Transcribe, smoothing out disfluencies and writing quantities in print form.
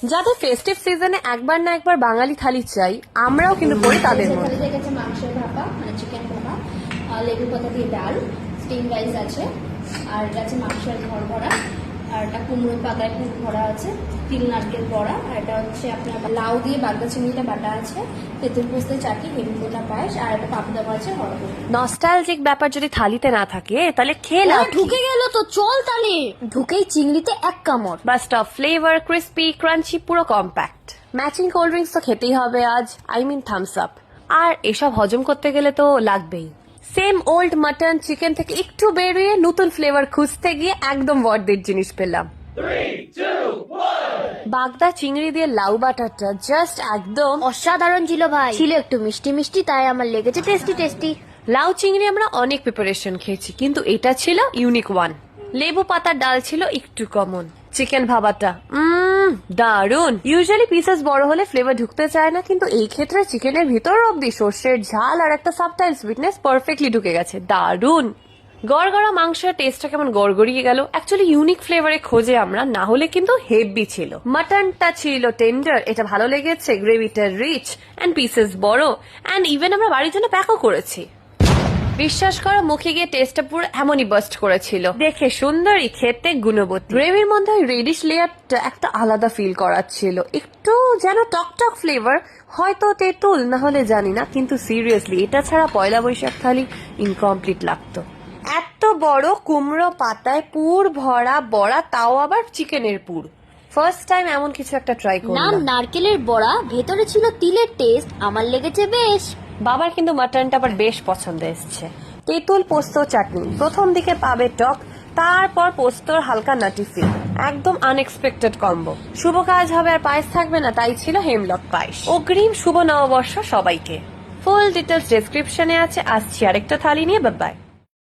যাদের ফেস্টিভ সিজনে একবার না একবার বাঙালি থালি চাই, আমরাও কিন্তু করি তাদের মধ্যে। থালিতে গেছে মাংসের ভাপা, মানে চিকেন ভাপা, লেবু পাতা দিয়ে ডাল, স্টিম রাইস আছে, আর এটা আছে মাংসের ঘর ভরা, আর এটা কুমড়ো পাতায় ভরা আছে, তিল নারকেল বড়া, আর এটা হচ্ছে আপনার লাউ দিয়ে বাগদা চিংড়িটা বাটা আছে, তেঁতুল পোস্তে চাটনি, হেমন্তটা পায়েস, আর একটা পাপড়া আছে হরদ। নস্টালজিক ব্যাপার যদি থালিতে না থাকে তাহলে খেয়ে লাভ কি? ঢুকে গেল তো, চল তাহলে। ঢুকেই চিংড়িতে এক কামড়। Burst of flavour, crispy, crunchy, পুরো কম্প্যাক্ট। ম্যাচিং কোল্ড ড্রিঙ্কস তো খেতেই হবে আজ, আই মিন থামস আপ। আর এসব হজম করতে গেলে তো লাগবেই। সেম ওল্ড মাটন চিকেন থেকে একটু বেরিয়ে নতুন ফ্লেভার খুঁজতে গিয়ে একদম ওয়ার্ডের জিনিস পেলাম। বাগদা চিংড়ি দিয়ে লাউ বাটারটা জাস্ট একদম অসাধারণ ছিল ভাই, ছিল একটু মিষ্টি মিষ্টি, তাই আমার লেগেছে টেস্টি টেস্টি। লাউ চিংড়ি আমরা অনেক প্রিপারেশন খেয়েছি, কিন্তু এটা ছিল ইউনিক ওয়ান। লেবু পাতার ডাল ছিল একটু কমন। চিকেন ভাবাটা দারুন। ইউজুয়ালি পিসেস বড় হলে ফ্লেভার ঢুকতে চায় না, কিন্তু এই ক্ষেত্রে চিকেনের ভিতর অব্দি সর্ষের ঝাল আর একটা সাবটাইল সুইটনেস পারফেক্টলি ঢুকে গেছে। দারুন। গড়গড়া মাংসের টেস্টটা কেমন গড়গড়িয়ে গেল। অ্যাকচুয়ালি ইউনিক ফ্লেভারে খোঁজে আমরা, না হলে কিন্তু হেভি ছিল। মাটনটা ছিল টেন্ডার, এটা ভালো লেগেছে। গ্রেভিটা রিচ এন্ড পিসেস বড়, এন্ড ইভেন আমরা বাড়ির জন্য প্যাকও করেছি। বিশ্বাস করো, মুখে গিয়ে টেস্টটা পুরো এমনই বাস্ট করেছিল। দেখে সুন্দরী, খেতে গুণবতী। গ্রেভির মধ্যে ওই রেডিশ লেয়ারটা একটা আলাদা ফিল করাচ্ছিল, একটু যেন টক ফ্লেভার, হয়তো তেঁতুল, না হলে জানি না, কিন্তু সিরিয়াসলি এটা ছাড়া পয়লা বৈশাখ থালি ইনকমপ্লিট লাগতো। এত বড় কুমড়ো পাতায় পুর ভরা বড়া, তাও আবার চিকেনের পুর। ফার্স্ট টাইম এমন কিছু একটা ট্রাই নাম করলাম। নারকেলের বড়া, ভেতরে ছিল তিলের টেস্ট, আমার লেগেছে বেশ। বাবার কিন্তু মাটনটা আবার বেশ পছন্দ এসছে। তেঁতুল পোস্ত চাটনি প্রথম দিকে পাবে টক, তারপর পোস্তর হালকা নাটি ফিল, একদম আনএক্সপেক্টেড কম্বো। শুভ কাজ হবে আর পায়েস থাকবে না, তাই ছিল হেমলক পায়েস। অগ্রিম শুভ নববর্ষ সবাইকে। ফুল ডিটেলস ডেসক্রিপশনে আছে। আসছি আরেকটা থালি নিয়ে, বাই বাই।